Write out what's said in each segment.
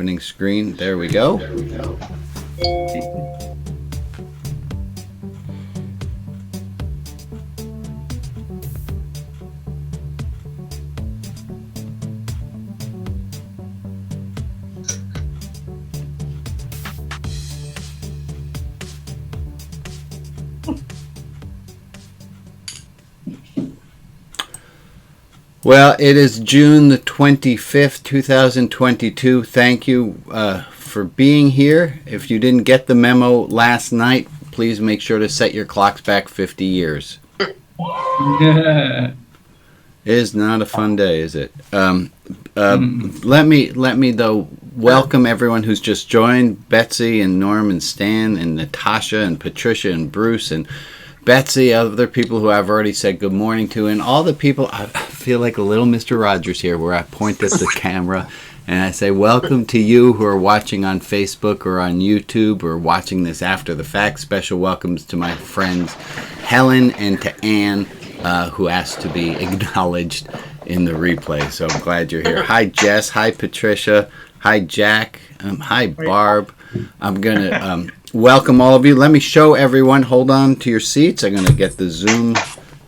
happening screen. There we go. Well, it is June the 25th, 2022. Thank you for being here. If you didn't get the memo last night, please make sure to set your clocks back 50 years. It is not a fun day, is it? Let me though welcome everyone who's just joined. Betsy and Norm and Stan and Natasha and Patricia and Bruce and Betsy, other people who I've already said good morning to, and all the people. I feel like a little Mr. Rogers here, where I point at the camera and I say, welcome to you who are watching on Facebook or on YouTube or watching this after the fact. Special welcomes to my friends Helen and to Anne, who asked to be acknowledged in the replay. So I'm glad you're here. Hi, Jess. Hi, Patricia. Hi, Jack. Hi, Barb. I'm going to welcome all of you. Let me show everyone. Hold on to your seats. I'm going to get the Zoom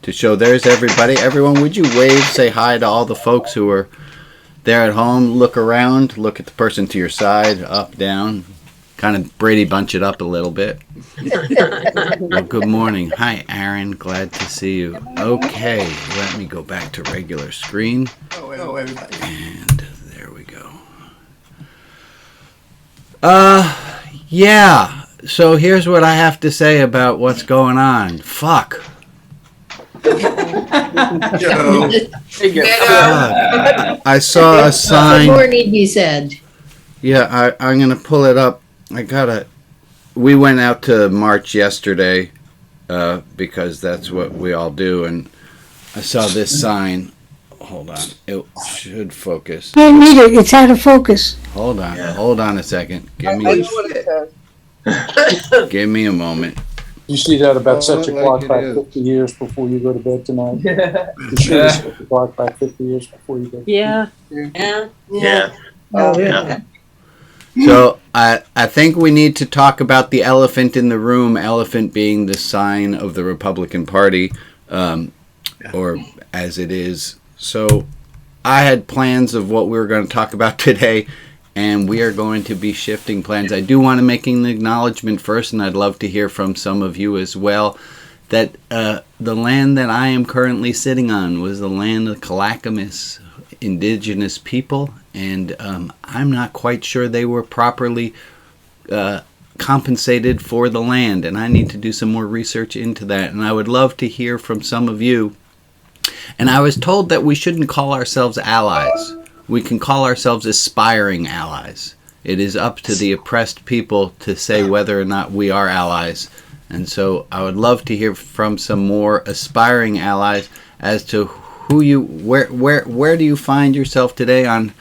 to show. There's everybody. Everyone, would you wave, say hi to all the folks who are there at home? Look around. Look at the person to your side, up, down. Kind of Brady Bunch it up a little bit. Well, good morning. Hi, Aaron. Glad to see you. Okay, let me go back to regular screen. Hello, everybody. And there we go. Yeah. So here's what I have to say about what's going on. Fuck. I saw a sign. More need be said. Yeah, I'm going to pull it up. We went out to march yesterday because that's what we all do. And I saw this sign. Hold on. It should focus. I need it. It's out of focus. Hold on. Yeah. Hold on a second. Give me a moment. You see that about set your clock back 50 years before you go to bed tonight? You should set your clock back 50 years before you go to bed. Yeah. Oh, yeah. So I think we need to talk about the elephant in the room, elephant being the sign of the Republican Party, or as it is. So I had plans of what we were going to talk about today, and we are going to be shifting plans. I do want to make an acknowledgement first, and I'd love to hear from some of you as well, that the land that I am currently sitting on was the land of Clackamas indigenous people, and I'm not quite sure they were properly compensated for the land, and I need to do some more research into that, and I would love to hear from some of you. And I was told that we shouldn't call ourselves allies. We can call ourselves aspiring allies. It is up to the oppressed people to say whether or not we are allies. And so I would love to hear from some more aspiring allies as to who you, where do you find yourself today on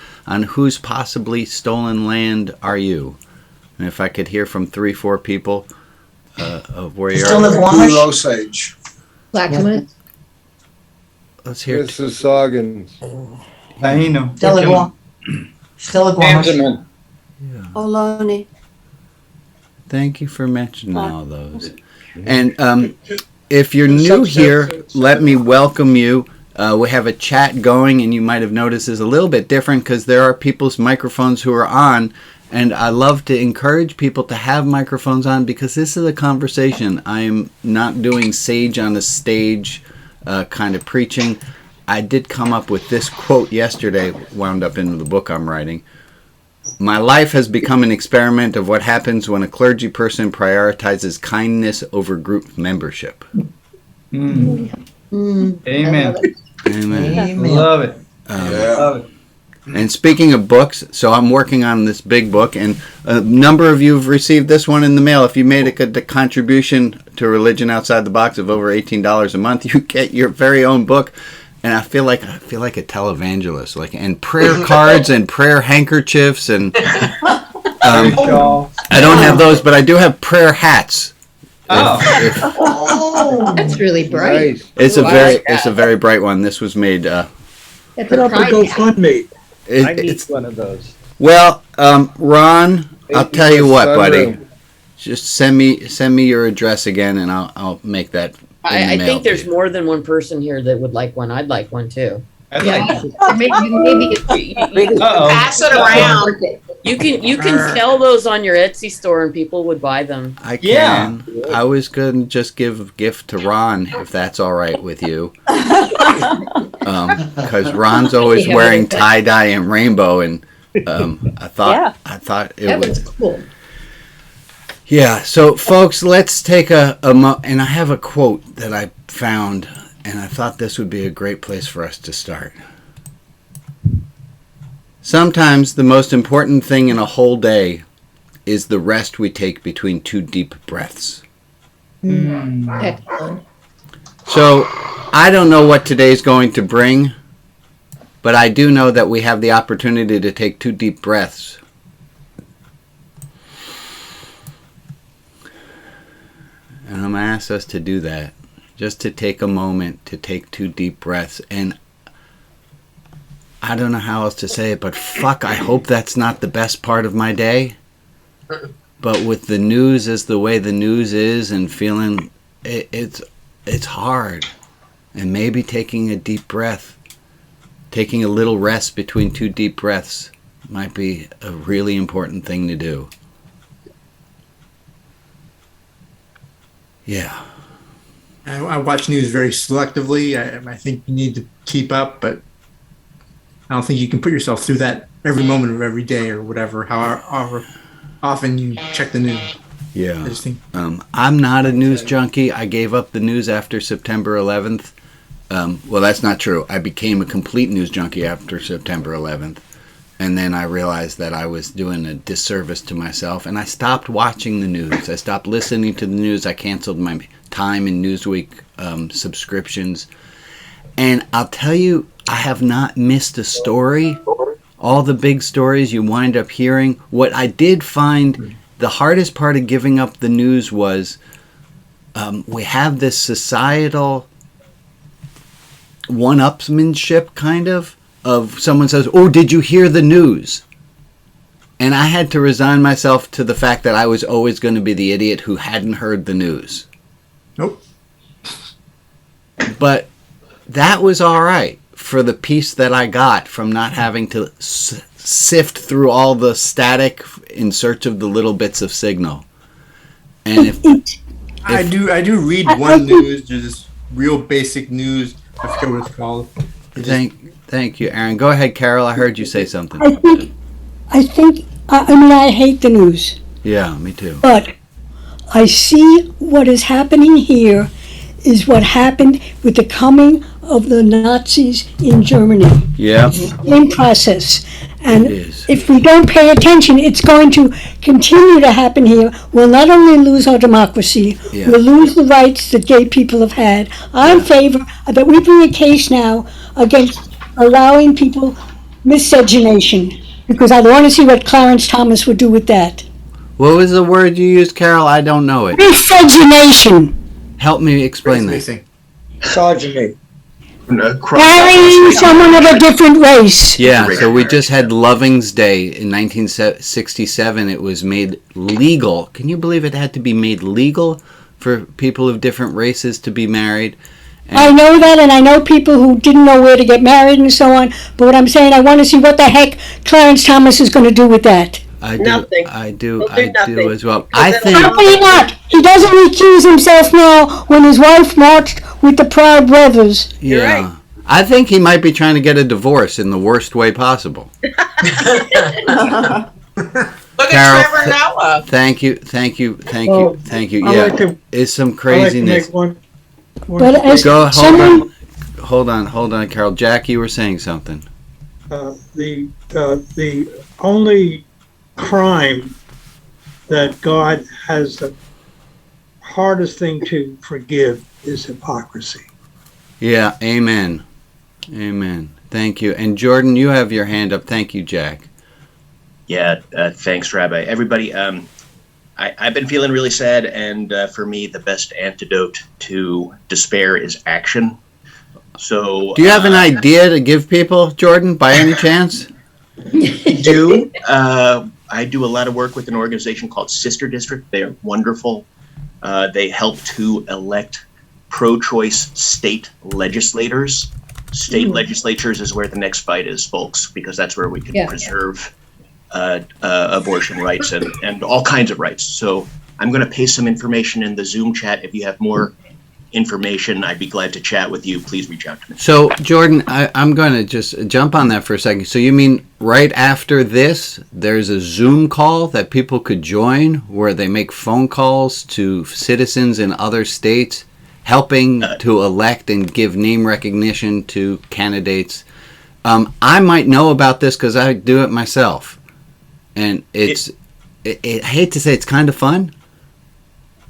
whose possibly stolen land are you? And if I could hear from 3-4 people of where you are. Osage. Clackamas. Let's hear. Mississaugan. Taino. Stillaguamish. Ohlone. Thank you for mentioning all those. And if you're new here, let me welcome you. We have a chat going, and you might have noticed is a little bit different because there are people's microphones who are on. And I love to encourage people to have microphones on because this is a conversation. I am not doing sage on a stage kind of preaching. I did come up with this quote yesterday, wound up in the book I'm writing. My life has become an experiment of what happens when a clergy person prioritizes kindness over group membership. Amen. Amen. Love it. Love it. And speaking of books, so I'm working on this big book, and a number of you have received this one in the mail. If you made a contribution to Religion Outside the Box of over $18 a month, you get your very own book. And I feel like a televangelist, and prayer cards and prayer handkerchiefs, and I don't have those, but I do have prayer hats. That's really bright. Nice. It's a very bright one. This was made. It's a pride hat. GoFundMe. I need one of those. Well, Ron, I'll tell you what, buddy. Sunroom. Just send me your address again, and I'll make that. I think there's more than one person here that would like one. I'd like one too. Yeah. Maybe Pass it around. You can sell those on your Etsy store, and people would buy them. I can. I was going to just give a gift to Ron, if that's all right with you. Because Ron's always wearing tie-dye and rainbow, and I thought it was cool. Yeah, so folks, let's take and I have a quote that I found, and I thought this would be a great place for us to start. Sometimes the most important thing in a whole day is the rest we take between two deep breaths. Excellent. So, I don't know what today's going to bring, but I do know that we have the opportunity to take two deep breaths. And I'm going to ask us to do that. Just to take a moment to take two deep breaths. And I don't know how else to say it, but fuck, I hope that's not the best part of my day. But with the news as the way the news is and feeling it's hard. And maybe taking a deep breath, taking a little rest between two deep breaths might be a really important thing to do. Yeah. I watch news very selectively. I think you need to keep up, but I don't think you can put yourself through that every moment of every day or whatever, however often you check the news. Yeah. I just think I'm not a news junkie. I gave up the news after September 11th. Well, that's not true. I became a complete news junkie after September 11th. And then I realized that I was doing a disservice to myself, and I stopped watching the news. I stopped listening to the news. I canceled my Time and Newsweek subscriptions. And I'll tell you, I have not missed a story. All the big stories you wind up hearing. What I did find the hardest part of giving up the news was we have this societal one-upsmanship kind of someone says, "Oh, did you hear the news?" And I had to resign myself to the fact that I was always going to be the idiot who hadn't heard the news. Nope. But that was all right for the peace that I got from not having to sift through all the static in search of the little bits of signal. And if I do read one news. There's this real basic news. I forget what it's called. Thank you, Aaron. Go ahead, Carol. I heard you say something. I mean, I hate the news, Yeah, me too. but I see what is happening here is what happened with the coming of the Nazis in Germany. Yeah. In process. And It is. if we don't pay attention, it's going to continue to happen here. We'll not only lose our democracy, Yeah. we'll lose the rights that gay people have had. I'm in favor that we bring a case now against allowing people miscegenation, because I want to see what Clarence Thomas would do with that. What was the word you used, Carol? I don't know it. Miscegenation. Help me explain that. Misogyny. Marrying someone of a different race. Yeah, so we just had Loving's Day in 1967. It was made legal. Can you believe it had to be made legal for people of different races to be married? I know that, and I know people who didn't know where to get married and so on. But what I'm saying, I want to see what the heck Clarence Thomas is going to do with that. I do. Nothing. I do. He'll do I do nothing. as well. I think. Probably not. He doesn't recuse himself now when his wife marched with the Proud Brothers. You're Yeah. right. I think he might be trying to get a divorce in the worst way possible. Look at Carol, Trevor Noah. Thank you. I Yeah, like to- it's some I like to craziness. make one. But as Go. someone, Hold on, Carol. Jack, you were saying something. The only crime that God has the hardest thing to forgive is hypocrisy. Yeah. Amen. Thank you. And Jordan, you have your hand up. Thank you, Jack. Yeah, thanks, Rabbi. Everybody, I've been feeling really sad, and for me, the best antidote to despair is action. So, Do you have an idea to give people, Jordan, by any chance? We do. I do a lot of work with an organization called Sister District. They're wonderful. They help to elect pro-choice state legislators. State legislatures is where the next fight is, folks, because that's where we can preserve abortion rights and all kinds of rights. So I'm going to paste some information in the Zoom chat. If you have more information, I'd be glad to chat with you. Please reach out to me. So, Jordan, I'm going to just jump on that for a second. So you mean right after this, there's a Zoom call that people could join where they make phone calls to citizens in other states, helping to elect and give name recognition to candidates? I might know about this because I do it myself. And I hate to say it's kind of fun.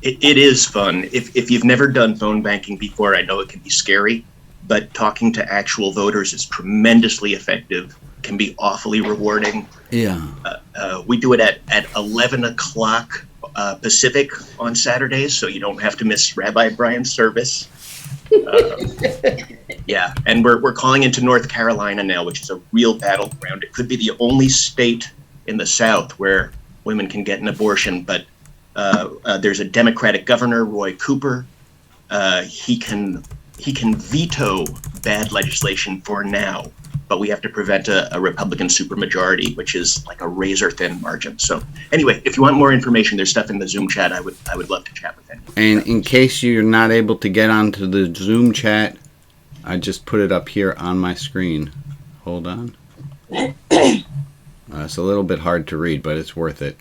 It is fun. If you've never done phone banking before, I know it can be scary, but talking to actual voters is tremendously effective, can be awfully rewarding. Yeah. We do it at 11 o'clock Pacific on Saturdays, so you don't have to miss Rabbi Brian's service. Yeah, and we're calling into North Carolina now, which is a real battleground. It could be the only state in the South where women can get an abortion, but there's a Democratic governor, Roy Cooper. He can veto bad legislation for now, but we have to prevent a Republican supermajority, which is like a razor-thin margin. So anyway, if you want more information, there's stuff in the Zoom chat. I would love to chat with anyone. And in case you're not able to get onto the Zoom chat, I just put it up here on my screen. Hold on. It's a little bit hard to read, but it's worth it.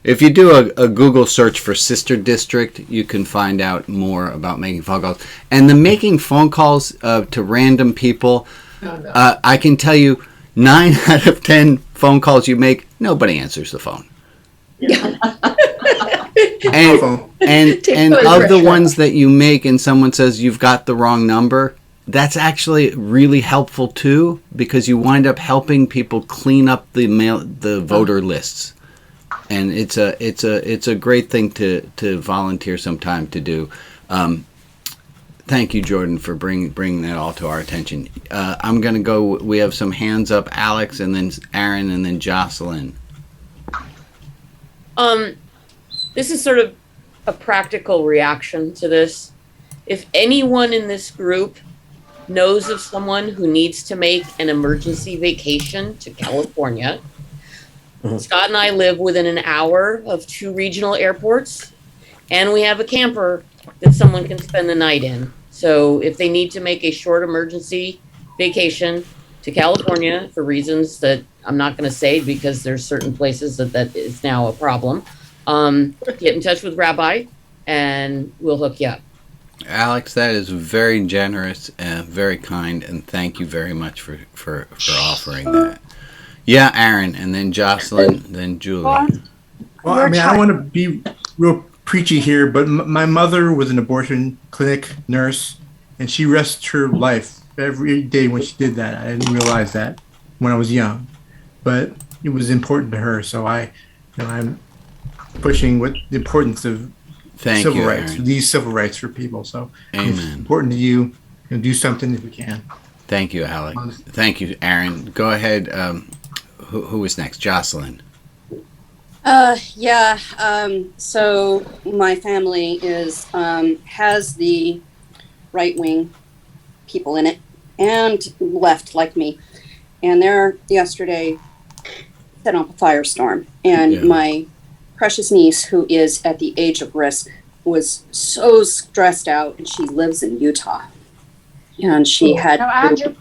If you do a Google search for Sister District, you can find out more about making phone calls. And the making phone calls to random people, I can tell you 9 out of 10 phone calls you make, nobody answers the phone. and of the ones that you make and someone says you've got the wrong number, that's actually really helpful too, because you wind up helping people clean up the voter lists. And it's a great thing to volunteer some time to do. Thank you, Jordan, for bringing that all to our attention. I'm going to go. We have some hands up, Alex, and then Aaron, and then Jocelyn. This is sort of a practical reaction to this. If anyone in this group knows of someone who needs to make an emergency vacation to California, Scott and I live within an hour of 2 regional airports, and we have a camper that someone can spend the night in. So if they need to make a short emergency vacation to California for reasons that I'm not going to say because there's certain places that is now a problem, get in touch with Rabbi and we'll hook you up. Alex, that is very generous and very kind, and thank you very much for offering that. Yeah, Aaron, and then Jocelyn, then Julie. Well, I mean, I don't want to be real preachy here, but my mother was an abortion clinic nurse, and she risked her life every day when she did that. I didn't realize that when I was young, but it was important to her. So I'm pushing the importance of civil rights, these civil rights for people. So Amen. It's important to you. Do something if you can. Thank you, Alex. Thank you, Aaron. Go ahead. Who is next? Jocelyn. Yeah. So my family has the right wing people in it and left like me. And they're yesterday set off a firestorm. And my precious niece, who is at the age of risk, was so stressed out, and she lives in Utah. And she had Andrew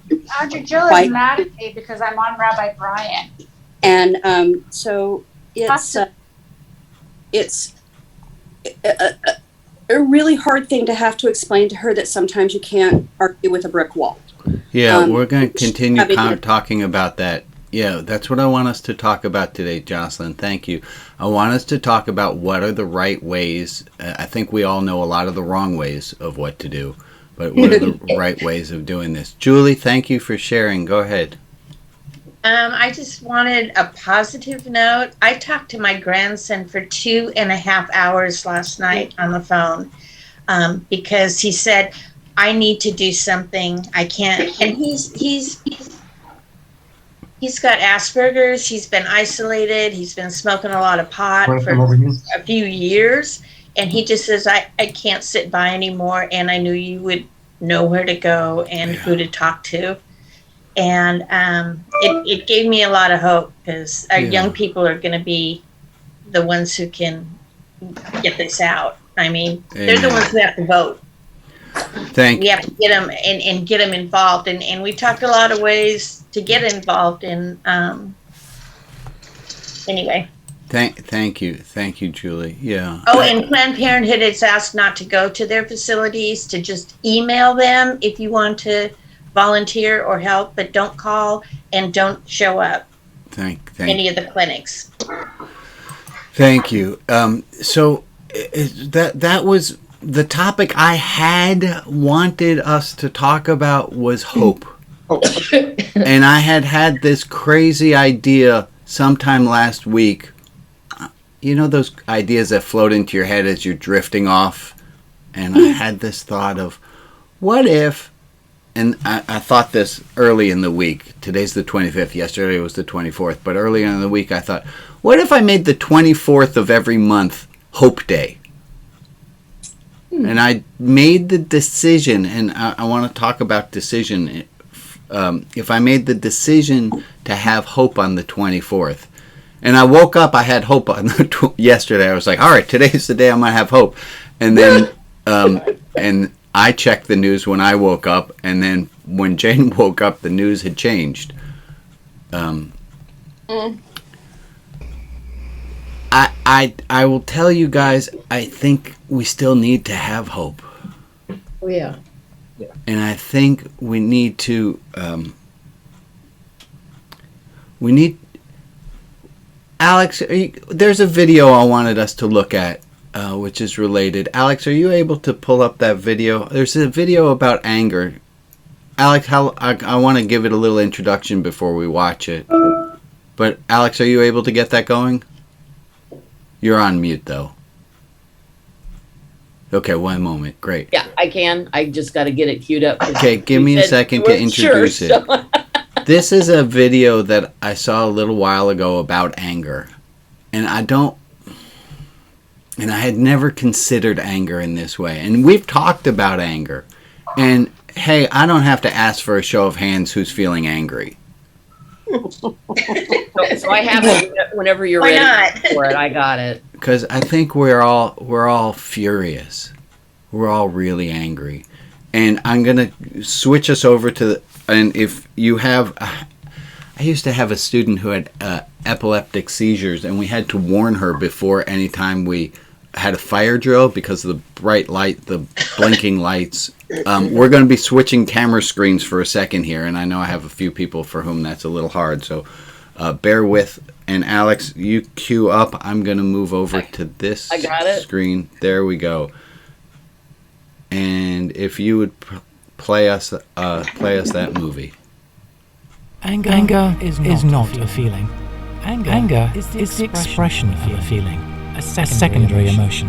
Jill is mad at me because I'm on Rabbi Brian. And so it's a really hard thing to have to explain to her that sometimes you can't argue with a brick wall. Yeah, we're going to continue talking about that. Yeah, that's what I want us to talk about today, Jocelyn. Thank you. I want us to talk about what are the right ways. I think we all know a lot of the wrong ways of what to do, but what are the right ways of doing this? Julie, thank you for sharing. Go ahead. I just wanted a positive note. I talked to my grandson for 2.5 hours last night on the phone because he said, I need to do something. I can't. And he's he's got Asperger's. He's been isolated. He's been smoking a lot of pot for a few years. And he just says, I can't sit by anymore. And I knew you would know where to go and who to talk to. And it gave me a lot of hope, because our young people are going to be the ones who can get this out. I mean, they're the ones who have to vote. We have to get them and get them involved. And we talked a lot of ways to get involved in. Anyway. Thank you, Julie. Yeah. Oh, and Planned Parenthood has asked not to go to their facilities, to just email them if you want to volunteer or help, but don't call and don't show up. Thank any of the clinics. Thank you. So that was the topic I had wanted us to talk about, was hope. And I had this crazy idea sometime last week. You know those ideas that float into your head as you're drifting off? And I had this thought of, what if, and I thought this early in the week. Today's the 25th. Yesterday was the 24th. But earlier in the week, I thought, what if I made the 24th of every month Hope Day? And I made the decision, and I want to talk about decision. If I made the decision to have hope on the 24th, and I woke up, I had hope on yesterday. I was like, all right, today's the day I'm going to have hope. And then, and I checked the news when I woke up, and then when Jane woke up, the news had changed. I will tell you guys, I think we still need to have hope. Oh, yeah. And I think we need to, Alex, there's a video I wanted us to look at, which is related. Alex, are you able to pull up that video? There's a video about anger. Alex, I want to give it a little introduction before we watch it. But Alex, are you able to get that going? You're on mute, though. Okay, one moment. Great. Yeah, I can. I just got to get it queued up. Okay, give me a second to introduce it. This is a video that I saw a little while ago about anger. And I had never considered anger in this way. And we've talked about anger. And hey, I don't have to ask for a show of hands who's feeling angry. So I have it whenever you're ready for it. I got it. Because I think we're all furious. We're all really angry. And I'm going to switch us over to and if you have, I used to have a student who had epileptic seizures, and we had to warn her before any time we had a fire drill because of the bright light, the blinking lights. We're going to be switching camera screens for a second here, and I know I have a few people for whom that's a little hard, so bear with. And Alex, you queue up. I'm going to move over to this screen. There we go. And if you would play us that movie. Anger is not a feeling. Anger is the expression of a feeling, a secondary emotion.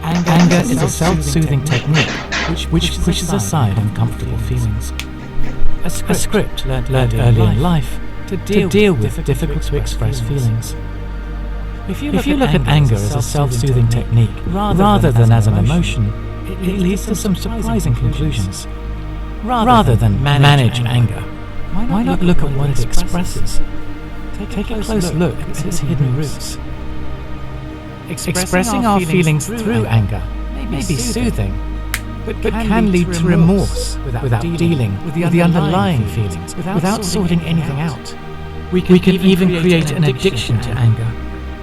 Anger is a self-soothing technique which pushes aside uncomfortable feelings. A script learned early in life to deal with difficult to express feelings. If you look at anger as a self-soothing technique rather than as an emotion, it leads to some surprising conclusions. Rather than manage anger, why not look at what it expresses? Take a close look at its hidden roots. Expressing our feelings through anger may be soothing, but can lead to remorse without dealing with the underlying feelings, without sorting anything out. We can even create an addiction to anger,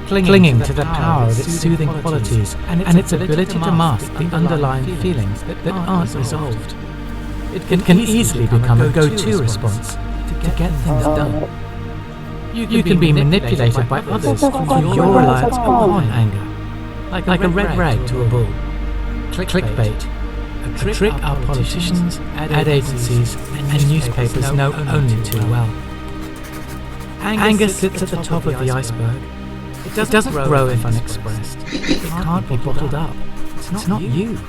clinging to the power of its soothing qualities and its ability to mask the underlying feelings that aren't resolved. It can easily become a go-to response to get things done. You can be manipulated by others through your reliance upon anger, like a red rag to a bull. Clickbait, a trick our politicians, ad agencies, and newspapers know only too well. Anger sits at the top of the iceberg. It doesn't grow if unexpressed. It can't be bottled up. It's not you,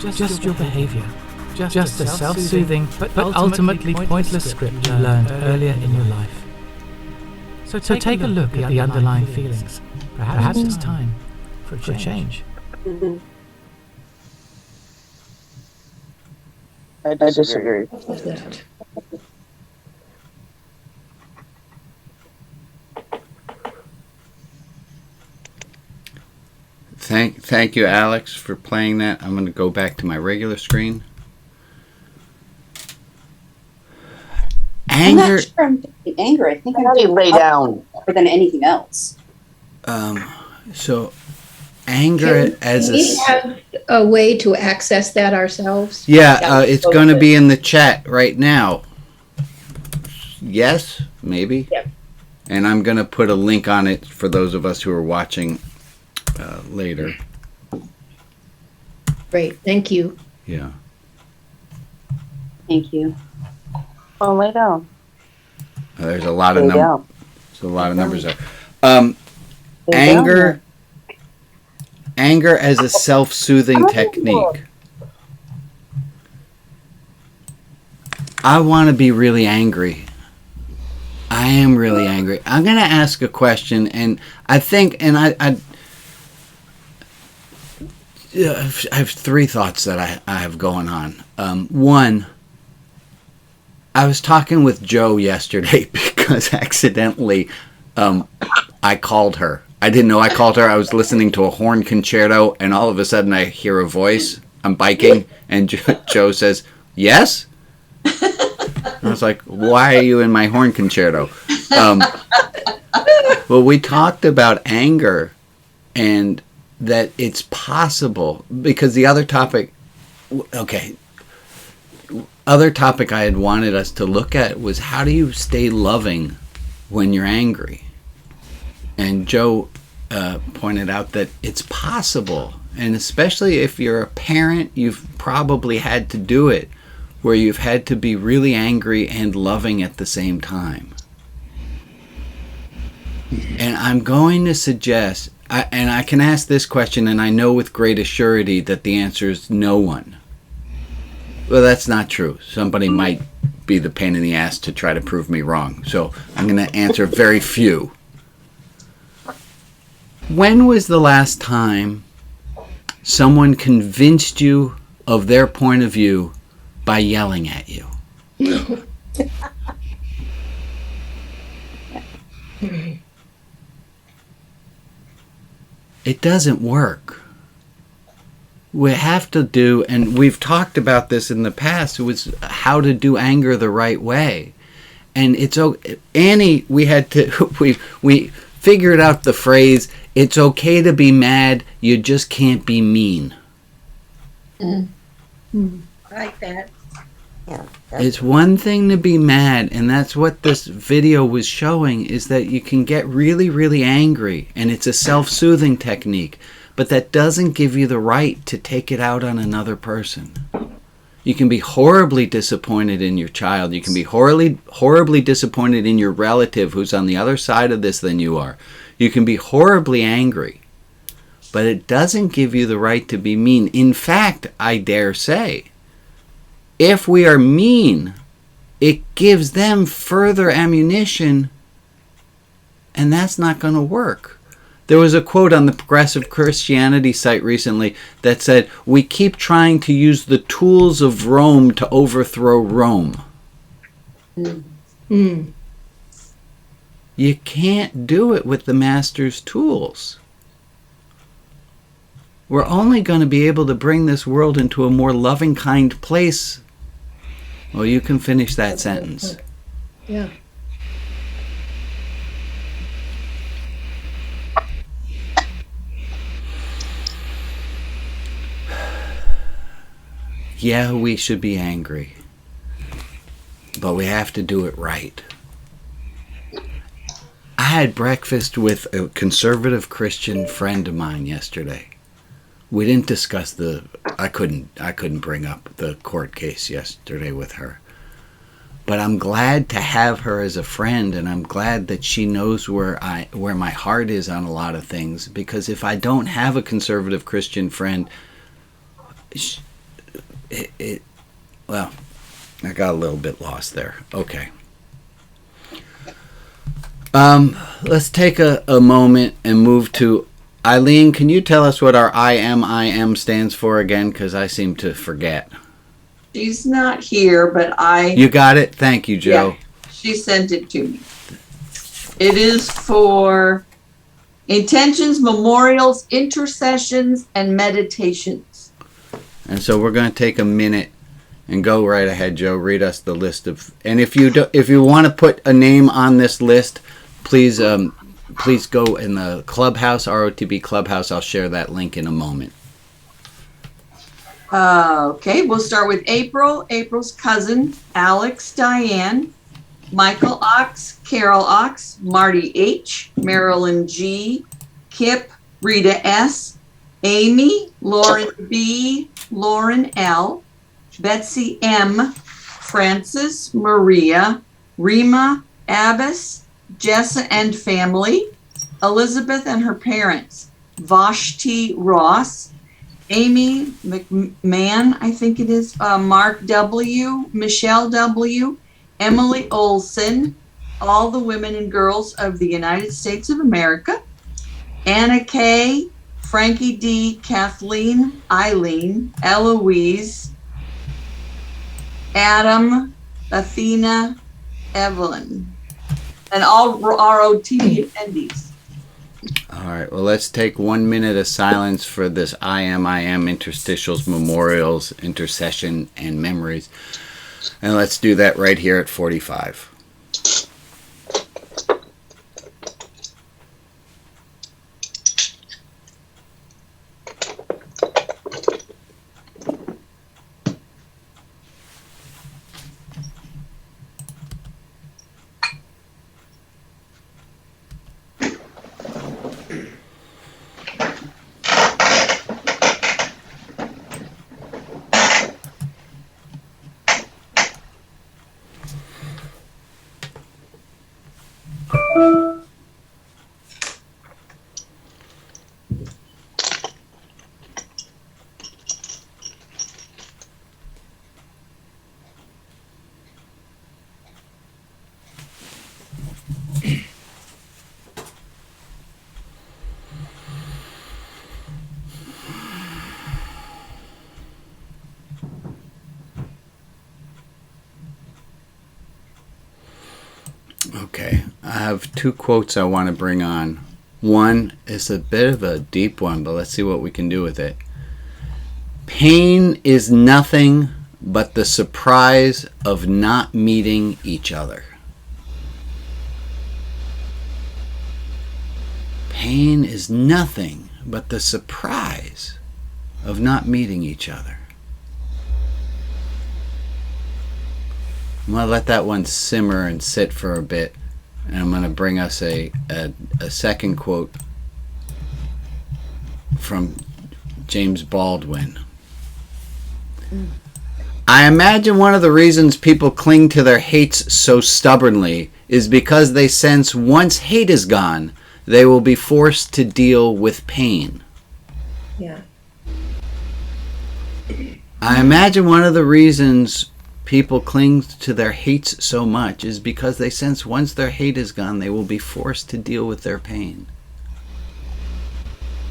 just your behavior. Just a self-soothing but ultimately pointless script you learned earlier in your life. So take a look at the underlying feelings. Perhaps it's time for a change. I disagree. Thank you, Alex, for playing that. I'm going to go back to my regular screen. I'm Anger. not sure I'm doing anger. I think I'm How do you doing lay down? more than anything else. So anger as we have a way to access that ourselves? Yeah, it's going to be in the chat right now. Yes, maybe. Yep. And I'm going to put a link on it for those of us who are watching later. Great, thank you. Yeah. Thank you. Oh, lay down. There's a lot of Lay down. There's a lot of numbers there. Lay down. Anger as a self-soothing technique. I want to be really angry. I am really angry. I'm going to ask a question, and I think, and I have three thoughts that I have going on. One, I was talking with Joe yesterday because accidentally I called her. I didn't know I called her. I was listening to a horn concerto, and all of a sudden I hear a voice. I'm biking, and Joe says, "Yes?" I was like, "Why are you in my horn concerto?" Well, we talked about anger and that it's possible, because the other topic, other topic I had wanted us to look at was how do you stay loving when you're angry? And Joe pointed out that it's possible, and especially if you're a parent, you've probably had to do it, where you've had to be really angry and loving at the same time. And I'm going to suggest, and I can ask this question, and I know with great assurity that the answer is no one. Well, that's not true. Somebody might be the pain in the ass to try to prove me wrong. So I'm going to answer very few. When was the last time someone convinced you of their point of view by yelling at you? It doesn't work. We have to do, and we've talked about this in the past, it was how to do anger the right way. And it's Annie, we had to we figured out the phrase, it's okay to be mad, you just can't be mean. I like that. Yeah. It's one thing to be mad, and that's what this video was showing, is that you can get really, really angry, and it's a self-soothing technique, but that doesn't give you the right to take it out on another person. You can be horribly disappointed in your child. You can be horribly disappointed in your relative who's on the other side of this than you are. You can be horribly angry, but it doesn't give you the right to be mean. In fact, I dare say, if we are mean, it gives them further ammunition, and that's not going to work. There was a quote on the Progressive Christianity site recently that said, "We keep trying to use the tools of Rome to overthrow Rome." You can't do it with the master's tools. We're only going to be able to bring this world into a more loving, kind place. Well, you can finish that sentence. Yeah. Yeah, we should be angry, but we have to do it right. I had breakfast with a conservative Christian friend of mine yesterday. We didn't discuss I couldn't bring up the court case yesterday with her. But I'm glad to have her as a friend, and I'm glad that she knows where my heart is on a lot of things, because if I don't have a conservative Christian friend, well, I got a little bit lost there. Okay. Let's take a moment and move to Eileen. Can you tell us what our IM stands for again? Because I seem to forget. She's not here, but You got it? Thank you, Joe. Yeah, she sent it to me. It is for intentions, memorials, intercessions, and meditations. And so we're going to take a minute and go right ahead, Joe. Read us the list of. And if you want to put a name on this list, please go in the Clubhouse, ROTB Clubhouse. I'll share that link in a moment. Okay, we'll start with April. April's cousin, Alex, Diane, Michael Ox, Carol Ox, Marty H, Marilyn G, Kip, Rita S, Amy, Lauren B, Lauren L, Betsy M, Francis, Maria, Rima, Abbas, Jessa and family, Elizabeth and her parents, Vashti Ross, Amy McMahon, I think it is, Mark W, Michelle W, Emily Olson, all the women and girls of the United States of America, Anna K, Frankie D, Kathleen, Eileen, Eloise, Adam, Athena, Evelyn, and all ROTB attendees. All right, well, let's take 1 minute of silence for this IM, interstitials, memorials, intercession, and memories. And let's do that right here at 45. Okay, I have two quotes I want to bring on. One is a bit of a deep one, but let's see what we can do with it. Pain is nothing but the surprise of not meeting each other. Pain is nothing but the surprise of not meeting each other. I'm going to let that one simmer and sit for a bit, and I'm going to bring us a second quote from James Baldwin. I imagine one of the reasons people cling to their hates so stubbornly is because they sense once hate is gone, they will be forced to deal with pain. Yeah. I imagine one of the reasons people cling to their hates so much is because they sense once their hate is gone, they will be forced to deal with their pain.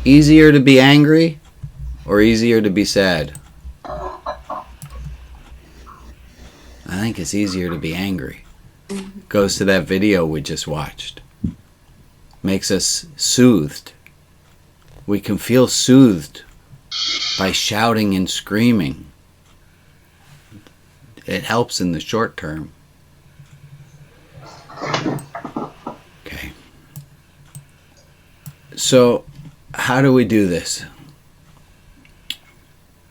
Easier to be angry or easier to be sad? I think it's easier to be angry. Goes to that video we just watched. Makes us soothed. We can feel soothed by shouting and screaming. It helps in the short term. Okay. So, how do we do this?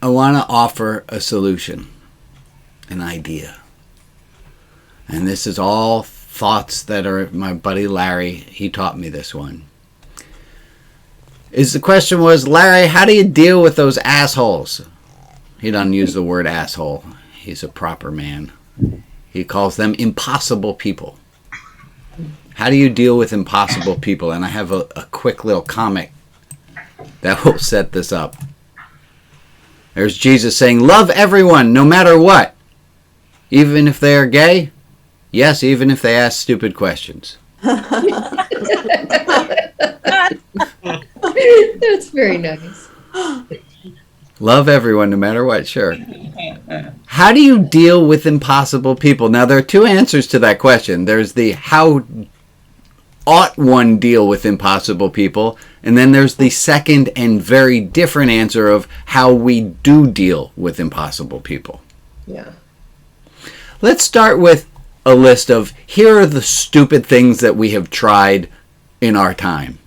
I want to offer a solution, an idea. And this is all thoughts that are my buddy Larry. He taught me this one. The question was, Larry, how do you deal with those assholes? He doesn't use the word asshole. He's a proper man. He calls them impossible people. How do you deal with impossible people? And I have a quick little comic that will set this up. There's Jesus saying, love everyone, no matter what. Even if they are gay? Yes, even if they ask stupid questions. That's very nice. Love everyone no matter what, sure. How do you deal with impossible people? Now, there are two answers to that question. There's the how ought one deal with impossible people, and then there's the second and very different answer of how we do deal with impossible people. Yeah. Let's start with a list of here are the stupid things that we have tried in our time.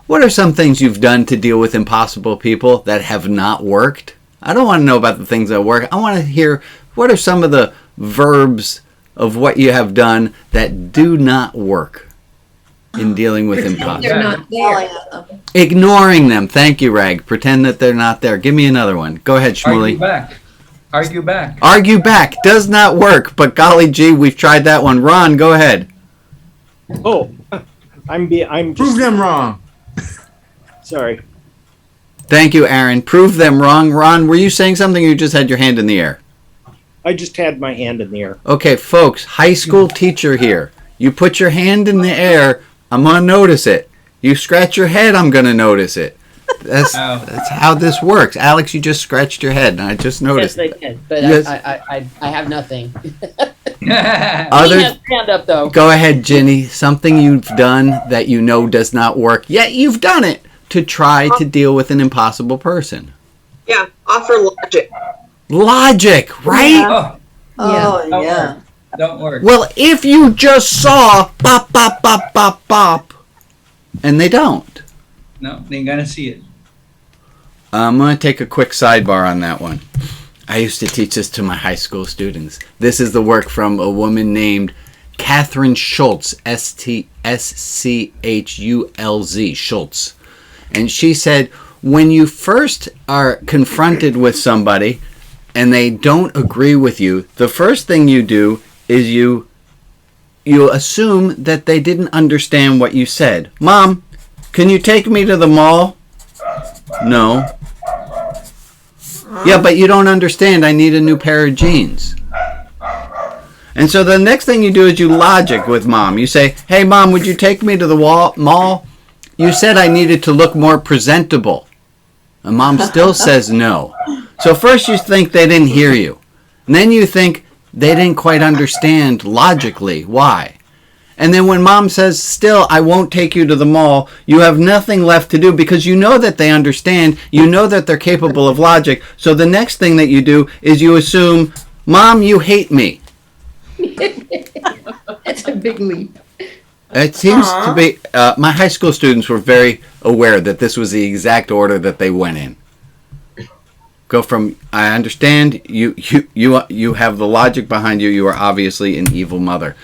What are some things you've done to deal with impossible people that have not worked? I don't want to know about the things that work. I want to hear what are some of the verbs of what you have done that do not work in dealing with impossible. They're not there. Ignoring them. Thank you, Rag. Pretend that they're not there. Give me another one. Go ahead, Shmuley. Argue back. Argue back. Does not work, but golly gee, we've tried that one. Ron, go ahead. Oh, I'm Prove them wrong. Sorry. Thank you, Aaron. Prove them wrong. Ron, were you saying something or you just had your hand in the air? I just had my hand in the air. Okay, folks, high school teacher here. You put your hand in the air, I'm going to notice it. You scratch your head, I'm going to notice it. That's how this works. Alex, you just scratched your head, and I just noticed. Yes, I did, but Yes. I have nothing. Other, hand up, though. Go ahead, Ginny. Something you've done that you know does not work, yet you've done it to try to deal with an impossible person. Yeah, offer logic. Logic, right? Oh, yeah. Don't work. Well, if you just saw bop, bop, bop, bop, bop, and they don't. No, they ain't gonna see it. I'm going to take a quick sidebar on that one. I used to teach this to my high school students. This is the work from a woman named Catherine Schultz, S-T-S-C-H-U-L-Z, Schultz. And she said, when you first are confronted with somebody and they don't agree with you, the first thing you do is you assume that they didn't understand what you said. Mom, can you take me to the mall? No. Yeah, but you don't understand. I need a new pair of jeans. And so the next thing you do is you logic with mom. You say, hey, Mom, would you take me to the mall? You said I needed to look more presentable. And Mom still says no. So first you think they didn't hear you. And then you think they didn't quite understand logically why. And then when Mom says, still, I won't take you to the mall, you have nothing left to do because you know that they understand. You know that they're capable of logic. So the next thing that you do is you assume, Mom, you hate me. That's a big leap. It seems to be, my high school students were very aware that this was the exact order that they went in. Go from, I understand, you have the logic behind you, you are obviously an evil mother.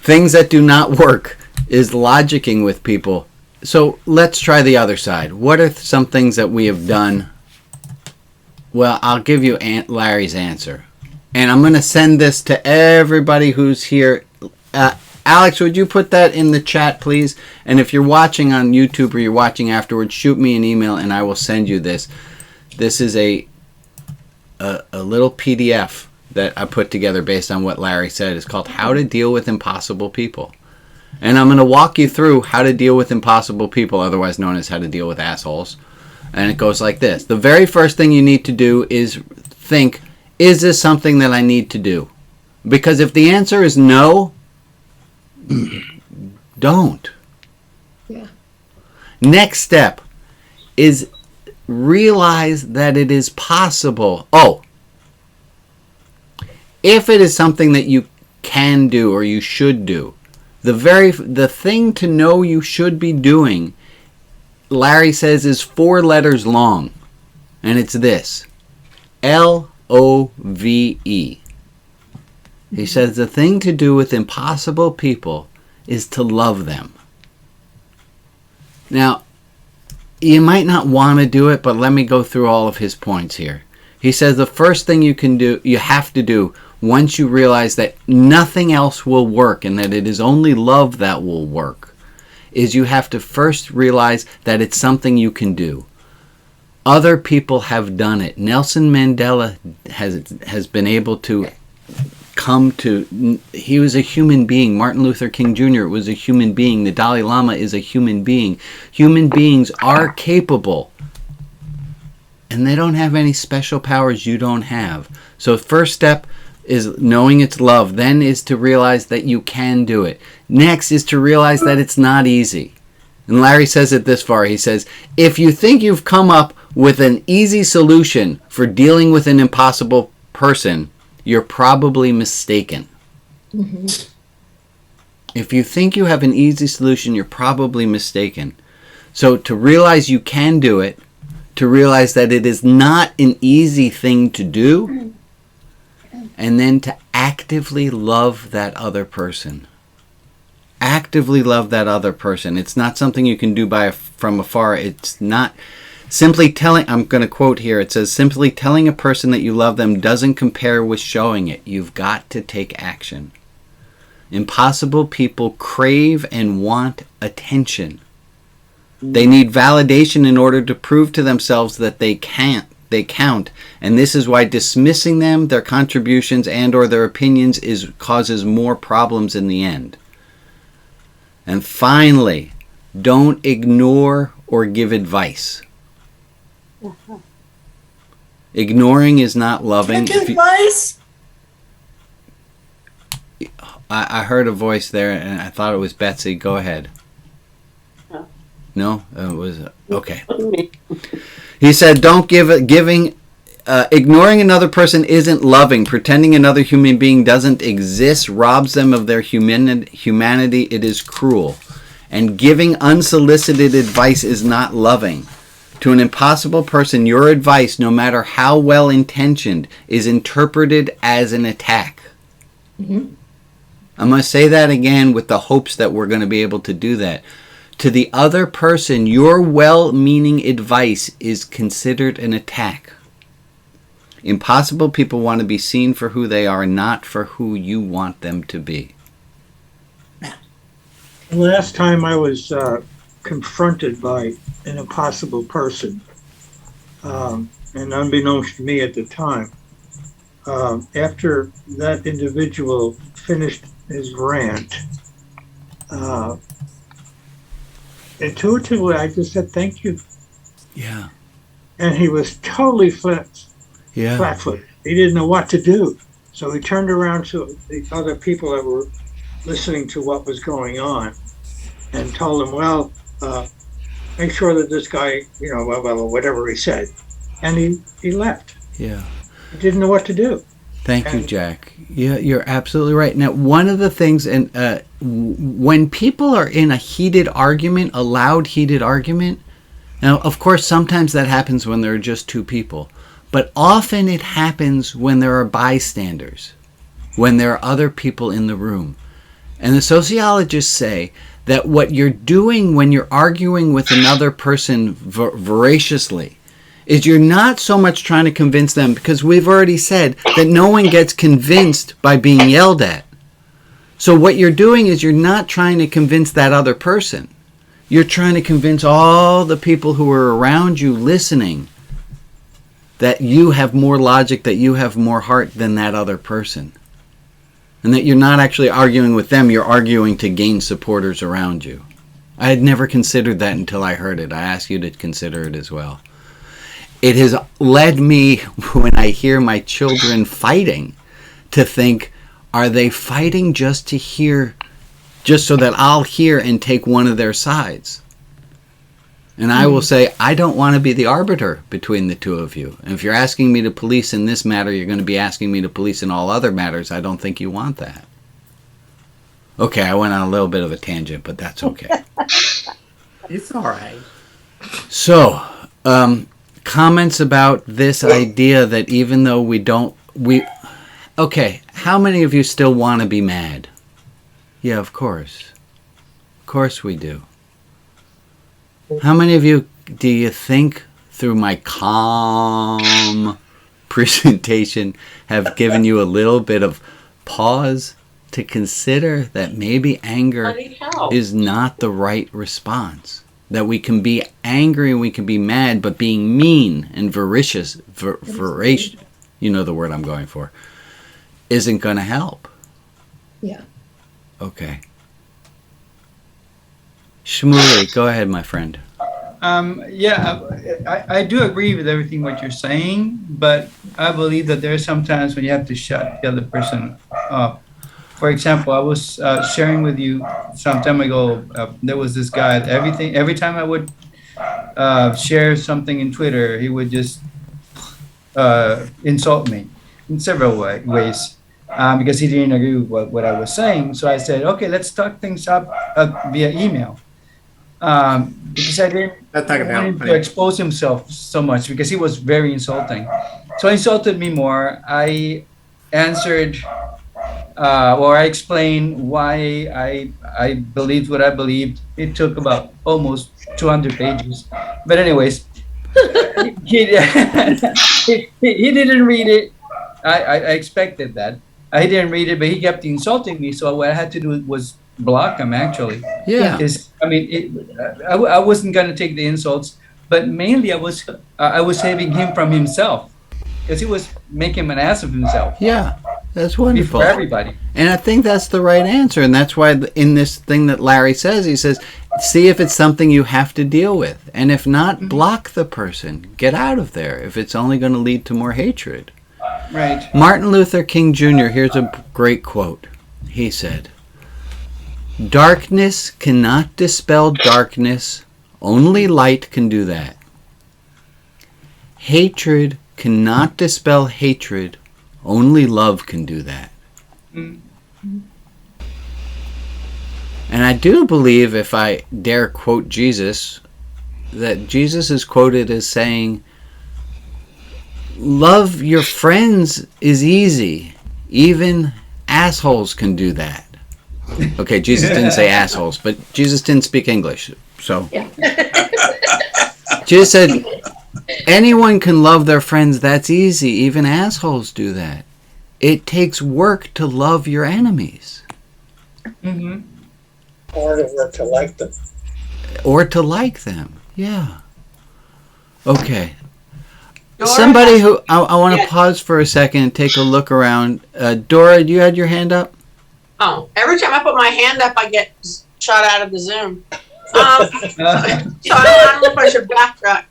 Things that do not work is logicking with people. So let's try the other side. What are some things that we have done? Well, I'll give you Aunt Larry's answer. And I'm going to send this to everybody who's here. Alex, would you put that in the chat, please? And if you're watching on YouTube or you're watching afterwards, shoot me an email and I will send you this. This is a little PDF that I put together based on what Larry said. It's called How to Deal with Impossible People. And I'm going to walk you through how to deal with impossible people, otherwise known as how to deal with assholes. And it goes like this. The very first thing you need to do is think, is this something that I need to do? Because if the answer is no, don't. Yeah. Next step is realize that it is possible. If it is something that you can do or you should do, the thing to know you should be doing, Larry says, is 4 letters long. And it's this. L-O-V-E. He says the thing to do with impossible people is to love them. Now, you might not want to do it, but let me go through all of his points here. He says the first thing you have to do once you realize that nothing else will work and that it is only love that will work, is you have to first realize that it's something you can do. Other people have done it. Nelson Mandela has been able to come to, he was a human being. Martin Luther King Jr. was a human being. The Dalai Lama is a human being. Human beings are capable, and they don't have any special powers you don't have. So first step is knowing it's love. Then is to realize that you can do it. Next is to realize that it's not easy. And Larry says it this far. He says, if you think you've come up with an easy solution for dealing with an impossible person, you're probably mistaken. Mm-hmm. If you think you have an easy solution, you're probably mistaken. So to realize you can do it, to realize that it is not an easy thing to do, and then to actively love that other person. Actively love that other person. It's not something you can do from afar. It's not simply telling, I'm going to quote here, it says, simply telling a person that you love them doesn't compare with showing it. You've got to take action. Impossible people crave and want attention. They need validation in order to prove to themselves that they count, and this is why dismissing them, their contributions, and or their opinions causes more problems in the end. And finally, don't ignore or give advice. Ignoring is not loving. Give advice? I heard a voice there, and I thought it was Betsy. Go ahead. No, it was okay. He said, "Don't ignoring another person isn't loving. Pretending another human being doesn't exist robs them of their humanity. It is cruel. And giving unsolicited advice is not loving. To an impossible person, your advice, no matter how well intentioned, is interpreted as an attack." Mm-hmm. I'm going to say that again with the hopes that we're going to be able to do that. To the other person, your well-meaning advice is considered an attack. Impossible people want to be seen for who they are, not for who you want them to be. Last time I was confronted by an impossible person, and unbeknownst to me at the time, after that individual finished his rant, intuitively I just said, "Thank you." Yeah. And he was totally flat-footed. He didn't know what to do. So he turned around to the other people that were listening to what was going on and told them, "Well, make sure that this guy, well, whatever he said." And he left. Yeah. He didn't know what to do. Thank you, Jack. Yeah, you're absolutely right. Now, one of the things, and when people are in a heated argument, a loud heated argument, now, of course, sometimes that happens when there are just two people. But often it happens when there are bystanders, when there are other people in the room. And the sociologists say that what you're doing when you're arguing with another person voraciously is you're not so much trying to convince them, because we've already said that no one gets convinced by being yelled at. So what you're doing is you're not trying to convince that other person. You're trying to convince all the people who are around you listening that you have more logic, that you have more heart than that other person. And that you're not actually arguing with them, you're arguing to gain supporters around you. I had never considered that until I heard it. I ask you to consider it as well. It has led me, when I hear my children fighting, to think, are they fighting just to hear, just so that I'll hear and take one of their sides? And I will say, I don't want to be the arbiter between the two of you. And if you're asking me to police in this matter, you're going to be asking me to police in all other matters. I don't think you want that. Okay, I went on a little bit of a tangent, but that's okay. It's all right. So, comments about this idea that even though okay, how many of you still want to be mad? Yeah, of course. Of course we do. How many of you do you think through my calm presentation have given you a little bit of pause to consider that maybe anger is not the right response? That we can be angry and we can be mad, but being mean and voracious, you know the word I'm going for, isn't going to help. Yeah. Okay. Shmuley, go ahead, my friend. I do agree with everything what you're saying, but I believe that there are some times when you have to shut the other person up. For example, I was sharing with you some time ago. There was this guy. Every time I would share something in Twitter, he would just insult me in several ways because he didn't agree with what I was saying. So I said, okay, let's talk things up via email. Because I didn't want him to expose himself so much because he was very insulting. So he insulted me more. I answered or I explained why I believed what I believed. It took about almost 200 pages. But anyways, he didn't read it. I expected that. He didn't read it, but he kept insulting me. So what I had to do was block him, actually. Yeah. Because I wasn't gonna take the insults, but mainly I was saving him from himself because he was making an ass of himself. Yeah, that's wonderful. For everybody. And I think that's the right answer. And that's why in this thing that Larry says, he says, see if it's something you have to deal with. And if not, block the person. Get out of there if it's only going to lead to more hatred. Right. Martin Luther King Jr., here's a great quote. He said, "Darkness cannot dispel darkness. Only light can do that. Hatred cannot dispel hatred. Only love can do that." And I do believe, if I dare quote Jesus, that Jesus is quoted as saying, love your friends is easy. Even assholes can do that. Okay, Jesus didn't say assholes, but Jesus didn't speak English. So Jesus said, anyone can love their friends. That's easy. Even assholes do that. It takes work to love your enemies. Mm-hmm. Or to like them. Or to like them, yeah. Okay. Dora Somebody who, I want to pause for a second and take a look around. Dora, you had your hand up? Oh, every time I put my hand up, I get shot out of the Zoom. So I don't know if I should backtrack.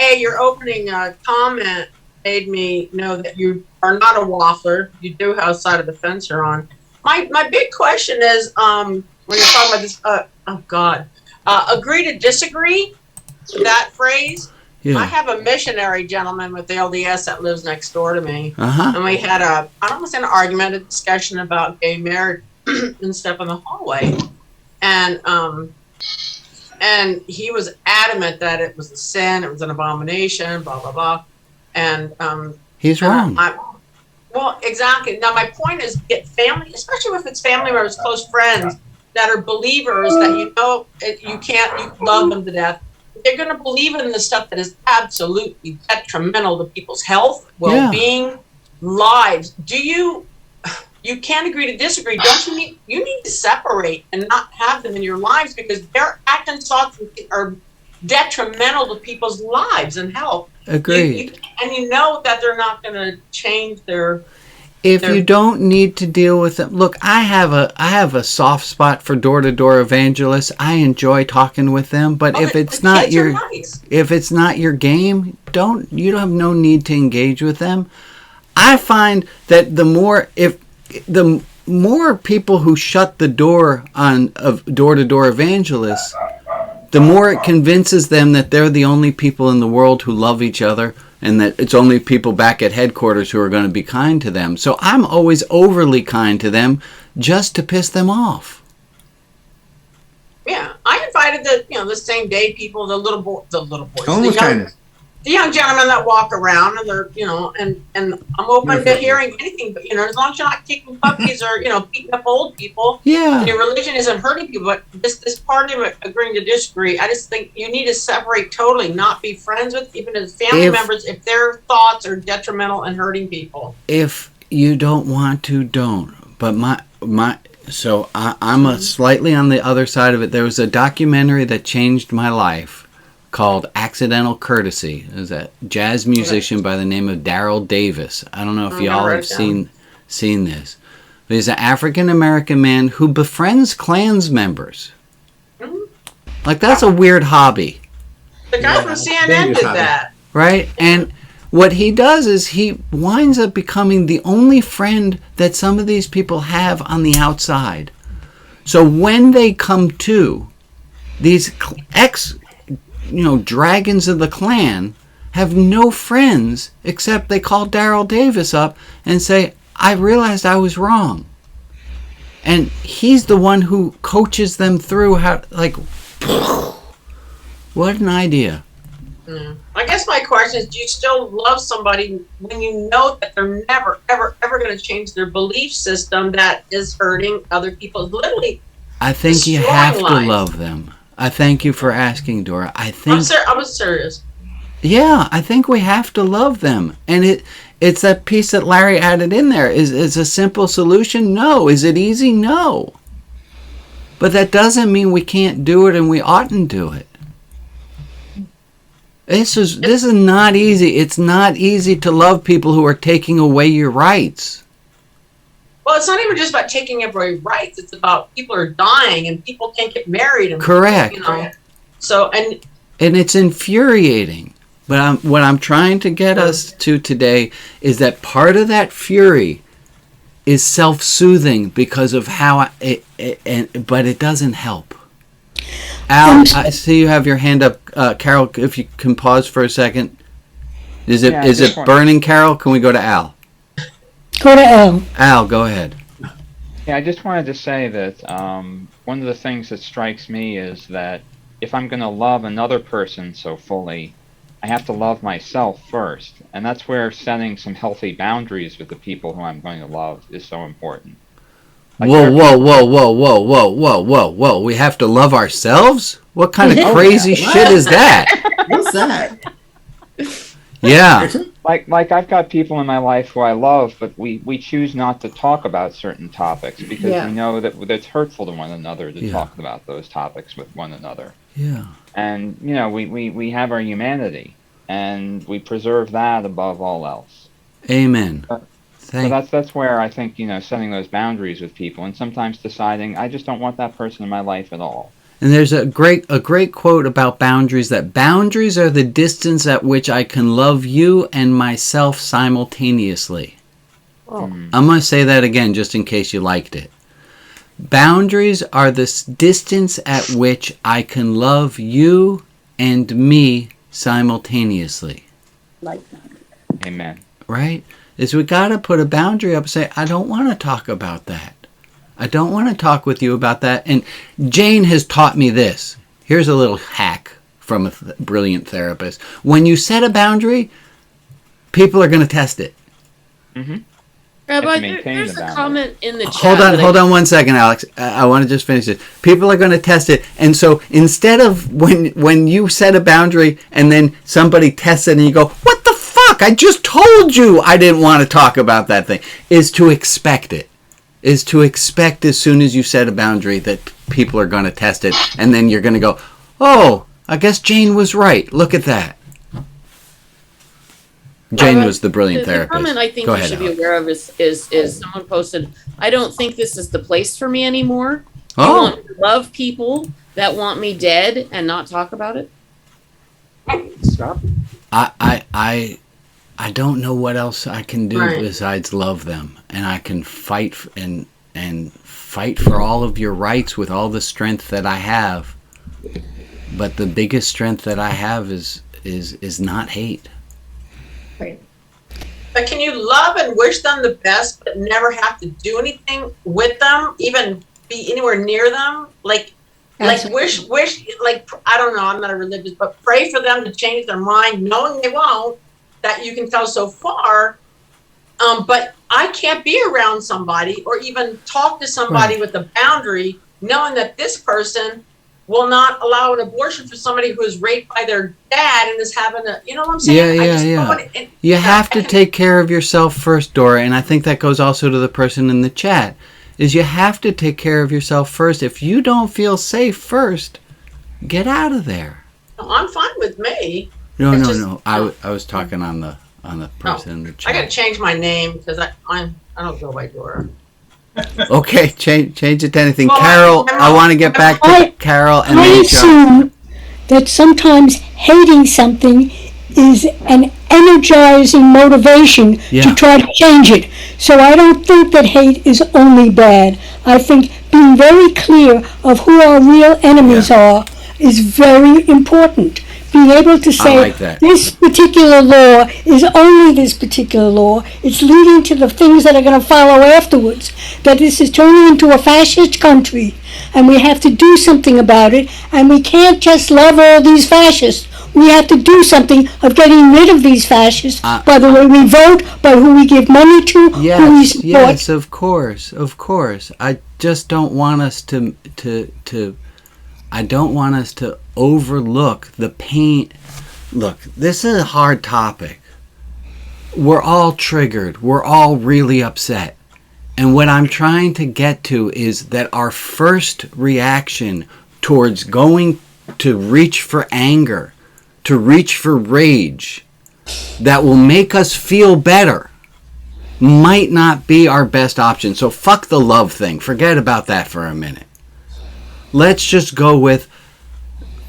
Hey, your opening comment made me know that you are not a waffler. You do have side of the fence you're on. My big question is, when you're talking about this, agree to disagree, that phrase. Yeah. I have a missionary gentleman with the LDS that lives next door to me. Uh-huh. And we had I don't want to say an argument, a discussion about gay marriage and stuff in the hallway. And he was adamant that it was a sin, it was an abomination, blah, blah, blah. And he's wrong. Well, exactly. Now, my point is get family, especially if it's family members, close friends that are believers that you love them to death. They're going to believe in the stuff that is absolutely detrimental to people's health, well-being, lives. You can't agree to disagree. Don't you need to separate and not have them in your lives because their actions, thoughts are detrimental to people's lives and health. Agreed. And you know that they're not going to change their. If you don't need to deal with them, look, I have a soft spot for door-to-door evangelists. I enjoy talking with them, but if it's not your game, you don't have no need to engage with them. I find that the more people who shut the door on of door-to-door evangelists, the more it convinces them that they're the only people in the world who love each other and that it's only people back at headquarters who are going to be kind to them. So I'm always overly kind to them just to piss them off. Yeah, I invited the same day people, the little boys, the young gentlemen that walk around and they're, and I'm open to hearing anything, but, as long as you're not kicking puppies or, beating up old people. Yeah. And your religion isn't hurting people, but this part of it, agreeing to disagree, I just think you need to separate totally, not be friends with, even as family members, if their thoughts are detrimental and hurting people. If you don't want to, don't. But I'm slightly on the other side of it. There was a documentary that changed my life called Accidental Courtesy. It was a jazz musician by the name of Daryl Davis. I don't know if y'all have seen seen this. There's an African-American man who befriends Klans members. Like, that's a weird hobby. The guy from CNN did that. Right? And what he does is he winds up becoming the only friend that some of these people have on the outside. So when they come to, these dragons of the Klan have no friends except they call Daryl Davis up and say, I realized I was wrong. And he's the one who coaches them through how, like, what an idea. I guess my question is, do you still love somebody when you know that they're never, ever, ever going to change their belief system that is hurting other people? Literally, I think you have to love them. I thank you for asking, Dora. I was serious. Yeah, I think we have to love them. And it's that piece that Larry added in there. Is a simple solution? No. Is it easy? No. But that doesn't mean we can't do it and we oughtn't do it. This is not easy. It's not easy to love people who are taking away your rights. Well, it's not even just about taking away rights. It's about people are dying and people can't get married. And correct. So and it's infuriating. But what I'm trying to get us to today is that part of that fury is self-soothing because of how but it doesn't help. Al, I see you have your hand up. Carol, if you can pause for a second. Is it burning, Carol? Can we go to Al? Go to Al. Al, go ahead. Yeah, I just wanted to say that one of the things that strikes me is that if I'm going to love another person so fully, I have to love myself first. And that's where setting some healthy boundaries with the people who I'm going to love is so important. Like whoa. We have to love ourselves? What kind of crazy shit is that? What's that? Yeah. Like I've got people in my life who I love, but we choose not to talk about certain topics because we know that it's hurtful to one another to talk about those topics with one another. Yeah. And, we have our humanity, and we preserve that above all else. Amen. So that's where I think, setting those boundaries with people and sometimes deciding I just don't want that person in my life at all. And there's a great quote about boundaries, that boundaries are the distance at which I can love you and myself simultaneously. Oh. I'm going to say that again just in case you liked it. Boundaries are the distance at which I can love you and me simultaneously. Like that. Amen. Right? Is we got to put a boundary up and say, I don't want to talk about that. I don't want to talk with you about that. And Jane has taught me this. Here's a little hack from a brilliant therapist. When you set a boundary, people are going to test it. Mm-hmm. Rabbi, there's a comment in the chat. Hold on 1 second, Alex. I want to just finish this. People are going to test it. And so instead of when you set a boundary and then somebody tests it and you go, what the fuck? I just told you I didn't want to talk about that thing. Is to expect it. Is to expect as soon as you set a boundary that people are going to test it. And then you're going to go, oh, I guess Jane was right. Look at that. Jane was the brilliant therapist. The comment I think you should be aware of is someone posted, I don't think this is the place for me anymore. You want to love people that want me dead and not talk about it? Stop. I don't know what else I can do besides love them. And I can fight and fight for all of your rights with all the strength that I have. But the biggest strength that I have is not hate. Right. But can you love and wish them the best, but never have to do anything with them, even be anywhere near them? Like wish, like, I don't know, I'm not a religious, but pray for them to change their mind, knowing they won't, that you can tell so far. But I can't be around somebody or even talk to somebody with a boundary, knowing that this person will not allow an abortion for somebody who is raped by their dad and is having a, you know what I'm saying? You have to take care of yourself first, Dora, and I think that goes also to the person in the chat, is you have to take care of yourself first. If you don't feel safe first, get out of there. I'm fine with me. No. I was talking on on the person in the I chat. gotta change my name because I don't go by Dora. Okay, change it to anything. Well, Carol, I want to get back to Carol and I then Joe. assume that sometimes hating something is an energizing motivation to try to change it. So I don't think that hate is only bad. I think being very clear of who our real enemies are is very important. Being able to say, like that. this particular law is only this particular law. It's leading to the things that are going to follow afterwards. That this is turning into a fascist country, and we have to do something about it, and we can't just love all these fascists. We have to do something of getting rid of these fascists by the way we vote, by who we give money to, who we support. Yes, of course. I just don't want us to I don't want us to overlook the pain. Look, this is a hard topic. We're all triggered. We're all really upset. And what I'm trying to get to is that our first reaction towards going to reach for anger, to reach for rage, that will make us feel better, might not be our best option. So fuck the love thing. Forget about that for a minute. Let's just go with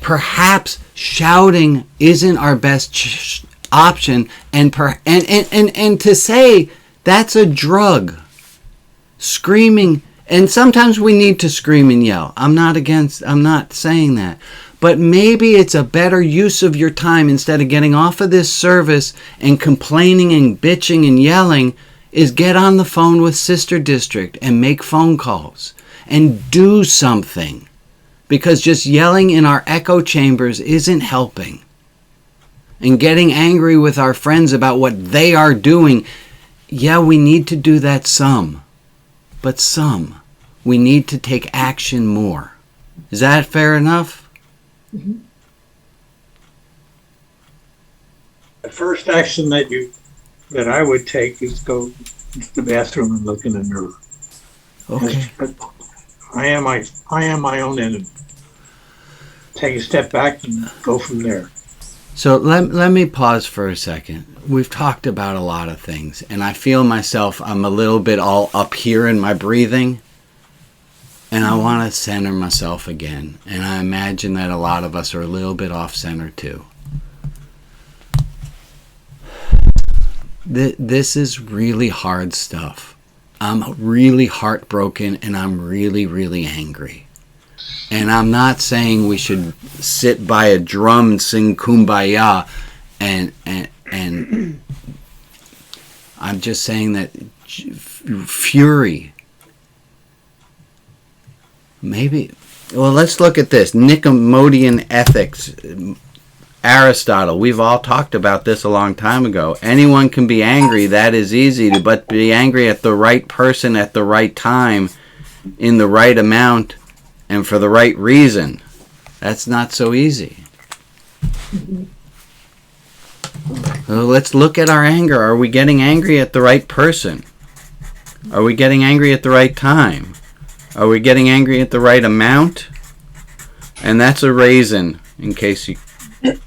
perhaps shouting isn't our best option, and to say that's a drug. Screaming, and sometimes we need to scream and yell. I'm not saying that. But maybe it's a better use of your time, instead of getting off of this service and complaining and bitching and yelling, is get on the phone with Sister District and make phone calls and do something. Because just yelling in our echo chambers isn't helping. And getting angry with our friends about what they are doing, yeah, we need to do that some. But some. We need to take action more. Is that fair enough? Mm-hmm. The first action that I would take is go to the bathroom and look in the mirror. Okay. I am my own enemy. Take a step back and go from there. So let me pause for a second. We've talked about a lot of things, and I feel myself, I'm a little bit all up here in my breathing, and I want to center myself again. And I imagine that a lot of us are a little bit off center too. This is really hard stuff. I'm really heartbroken, and I'm really, really angry. And I'm not saying we should sit by a drum and sing Kumbaya, and I'm just saying that fury. Maybe. Well, let's look at this. Nicomachean Ethics. Aristotle. We've all talked about this a long time ago. Anyone can be angry. That is easy. But be angry at the right person at the right time, in the right amount, and for the right reason. That's not so easy. So let's look at our anger. Are we getting angry at the right person? Are we getting angry at the right time? Are we getting angry at the right amount? And that's a raisin, in case you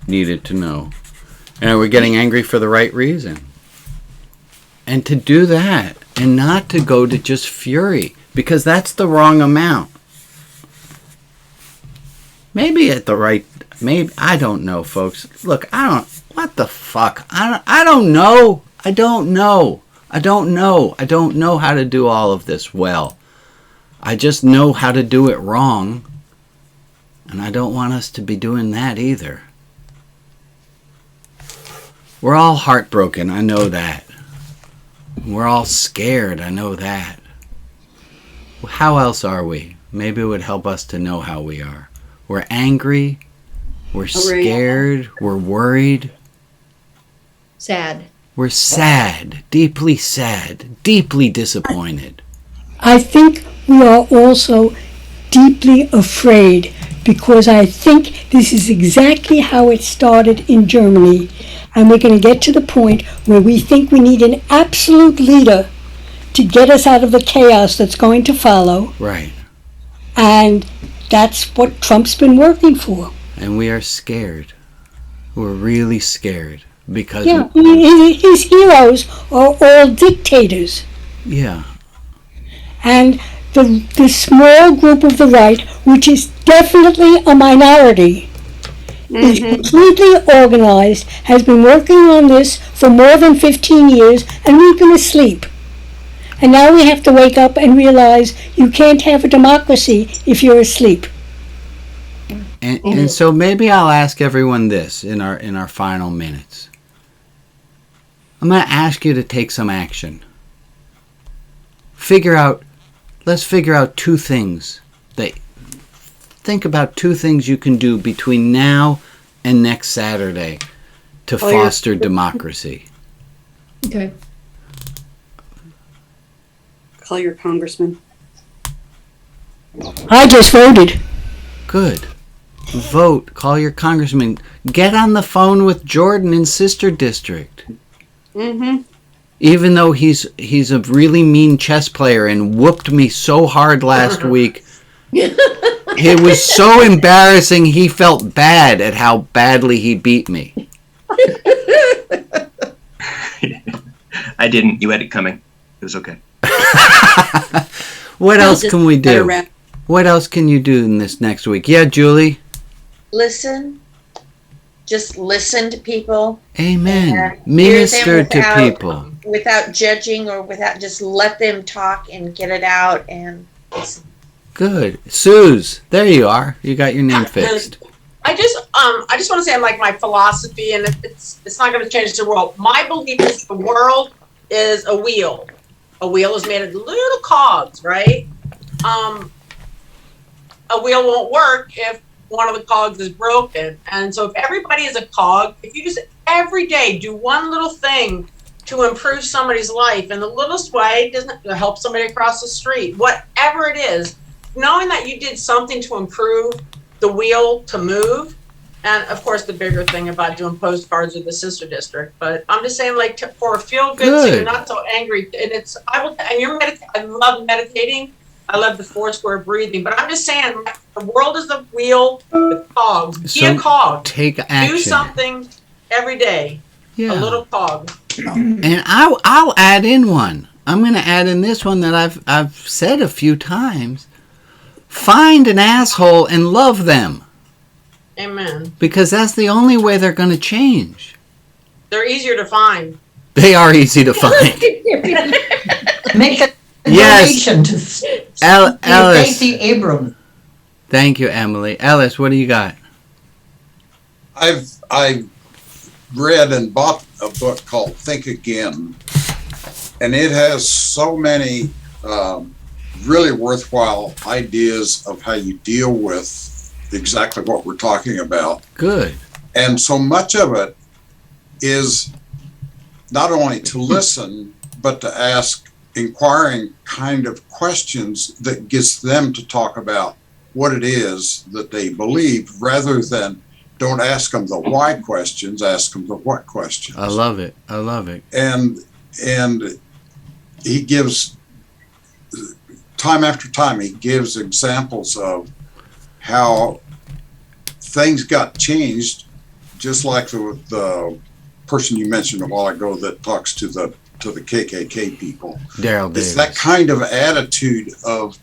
needed to know. And are we getting angry for the right reason? And to do that, and not to go to just fury, because that's the wrong amount. Maybe at the right, maybe, I don't know, folks. Look, what the fuck? I don't know. I don't know how to do all of this well. I just know how to do it wrong. And I don't want us to be doing that either. We're all heartbroken, I know that. We're all scared, I know that. How else are we? Maybe it would help us to know how we are. We're angry, we're scared, we're worried. Sad. We're sad, deeply disappointed. I think we are also deeply afraid, because I think this is exactly how it started in Germany. And we're going to get to the point where we think we need an absolute leader to get us out of the chaos that's going to follow. Right. And that's what Trump's been working for. And we are scared. We're really scared. Because Yeah, his heroes are all dictators. Yeah. And the small group of the right, which is definitely a minority, is completely organized, has been working on this for more than 15 years, and we've been asleep. And now we have to wake up and realize you can't have a democracy if you're asleep. And so maybe I'll ask everyone this in our final minutes. I'm going to ask you to take some action. Let's figure out two things. Think about two things you can do between now and next Saturday to foster democracy. Okay. Call your congressman. I just voted. Good. Vote. Call your congressman. Get on the phone with Jordan in Sister District. Even though he's a really mean chess player and whooped me so hard last week, it was so embarrassing he felt bad at how badly he beat me. I didn't. You had it coming. It was okay. What else can we do? What else can you do in this next week? Yeah, Julie? Listen. Just listen to people. Amen. Minister to people. Without judging or without, just let them talk and get it out and listen. Good. Suze, there you are. You got your name fixed. I just want to say, like, my philosophy, and it's not going to change the world. My belief is the world is a wheel. A wheel is made of little cogs, right? A wheel won't work if one of the cogs is broken. And so if everybody is a cog, if you just every day do one little thing to improve somebody's life in the littlest way, doesn't help somebody across the street, whatever it is, knowing that you did something to improve the wheel to move. And of course, the bigger thing about doing postcards with the sister district. But I'm just saying, like, for a feel good, so you're not so angry. And I love meditating. I love the 4 square breathing. But I'm just saying, the world is a wheel with cogs. Be a cog. Take action. Do something every day. Yeah. A little cog. And I'll add in one. I'm going to add in this one that I've said a few times. Find an asshole and love them. Amen. Because that's the only way they're going to change. They're easier to find. They are easy to find. Make a donation to Ellis. Stacey Abrams. Thank you, Emily. Ellis, what do you got? I've read and bought a book called Think Again, and it has so many really worthwhile ideas of how you deal with exactly what we're talking about. Good. And so much of it is not only to listen, but to ask inquiring kind of questions that gets them to talk about what it is that they believe, rather than don't ask them the why questions, ask them the what questions. I love it. I love it. And he gives, time after time, he gives examples of how things got changed, just like the person you mentioned a while ago that talks to the KKK people. Daryl Davis. It's that kind of attitude of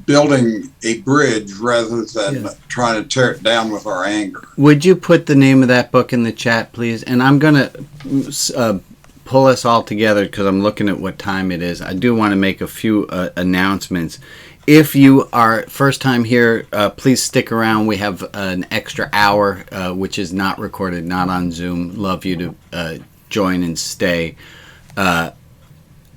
building a bridge rather than trying to tear it down with our anger. Would you put the name of that book in the chat, please? And I'm going to pull us all together because I'm looking at what time it is. I do want to make a few announcements. If you are first time here, please stick around. We have an extra hour, which is not recorded, not on Zoom. Love you to join and stay.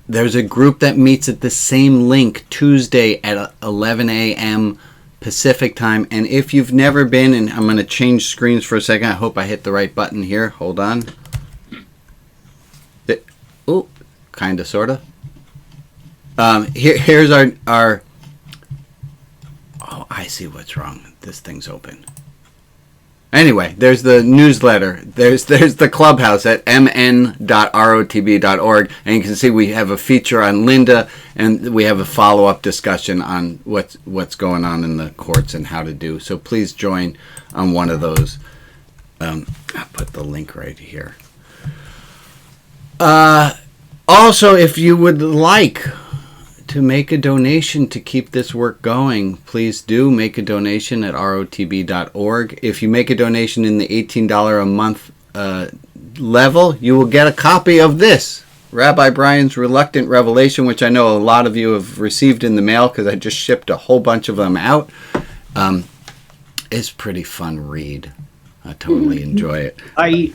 There's a group that meets at the same link Tuesday at 11 a.m. Pacific time. And if you've never been, and I'm going to change screens for a second. I hope I hit the right button here. Hold on. Oh, kind of, sort of. Here's our... Oh, I see what's wrong. This thing's open. Anyway, there's the newsletter. There's the clubhouse at mn.rotb.org, and you can see we have a feature on Linda, and we have a follow-up discussion on what's going on in the courts and how to do. So please join on one of those. I'll put the link right here. Also, if you would like to make a donation to keep this work going, please do make a donation at rotb.org. If you make a donation in the $18 a month level, you will get a copy of this, Rabbi Brian's Reluctant Revelation, which I know a lot of you have received in the mail because I just shipped a whole bunch of them out. It's a pretty fun read. I totally enjoy it. I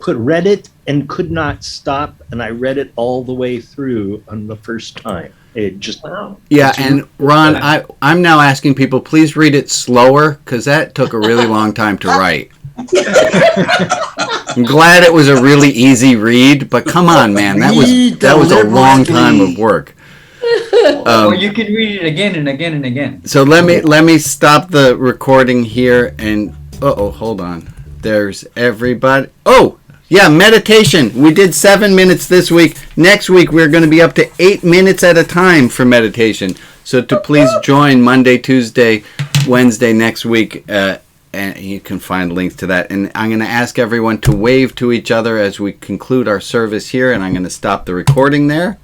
read it and could not stop, and I read it all the way through on the first time. It just Yeah, and Ron, I'm now asking people, please read it slower because that took a really long time to write. I'm glad it was a really easy read, but come on, man, that was a long time of work. Or you can read it again and again and again. So let me stop the recording here and hold on. There's everybody. Oh, yeah, meditation. We did 7 minutes this week. Next week we're going to be up to 8 minutes at a time for meditation. So to please join Monday, Tuesday, Wednesday next week. And you can find links to that. And I'm going to ask everyone to wave to each other as we conclude our service here. And I'm going to stop the recording there.